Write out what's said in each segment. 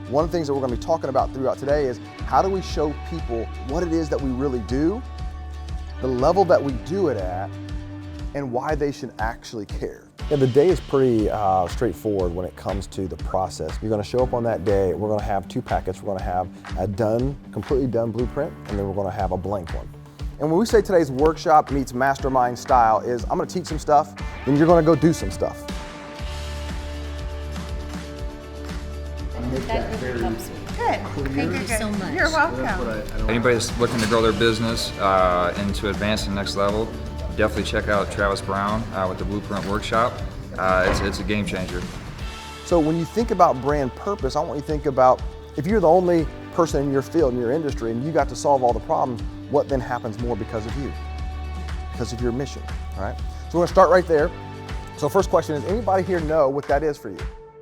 One of the things that we're going to be talking about throughout today is how do we show people what it is that we really do, the level that we do it at, and why they should actually care. Yeah, the day is pretty straightforward when it comes to the process. You're going to show up on that day. We're going to have two packets. We're going to have a completely done blueprint, and then we're going to have a blank one. And when we say today's workshop meets mastermind style is I'm going to teach some stuff, then you're going to go do some stuff. That really helps me. Good. Thank you so much. You're welcome. Anybody that's looking to grow their business and to advance to the next level, definitely check out Travis Brown with the Blueprint Workshop. It's a game changer. So when you think about brand purpose, I want you to think about if you're the only person in your field, in your industry, and you got to solve all the problems, what then happens more because of you? Because of your mission, all right? So we're gonna start right there. So first question is, anybody here know what that is for you?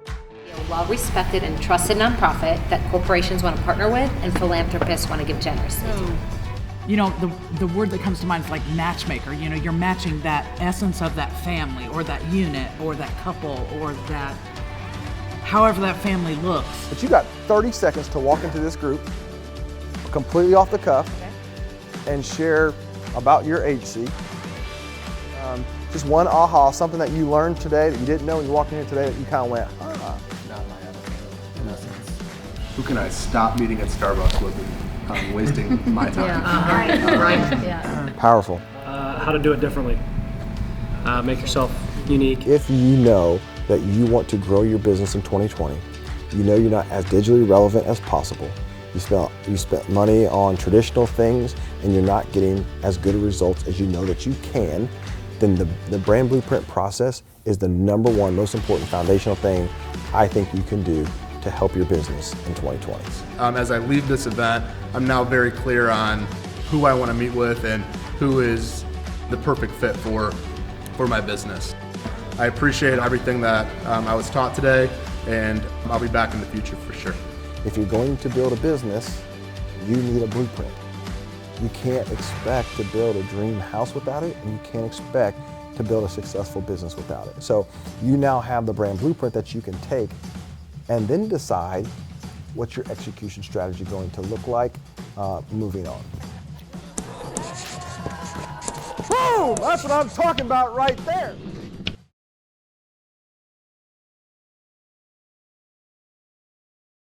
A well-respected and trusted nonprofit that corporations want to partner with and philanthropists want to give generously to. You know, the word that comes to mind is like matchmaker. You know, you're matching that essence of that family or that unit or that couple or that, however that family looks. But you got 30 seconds to walk into this group, completely off the cuff, and share about your agency. Just one aha, something that you learned today that you didn't know when you walked in here today that you kind of went, in essence. Who can I stop meeting at Starbucks with? I'm wasting my time. Right. Powerful. How to do it differently. Make yourself unique. If you know that you want to grow your business in 2020, you know you're not as digitally relevant as possible, you spent money on traditional things and you're not getting as good results as you know that you can, then the brand blueprint process is the number one most important foundational thing I think you can do to help your business in 2020. As I leave this event, I'm now very clear on who I want to meet with and who is the perfect fit for my business. I appreciate everything that I was taught today, and I'll be back in the future for sure. If you're going to build a business, you need a blueprint. You can't expect to build a dream house without it, and you can't expect to build a successful business without it. So you now have the brand blueprint that you can take and then decide what's your execution strategy going to look like moving on. Boom! That's what I'm talking about right there.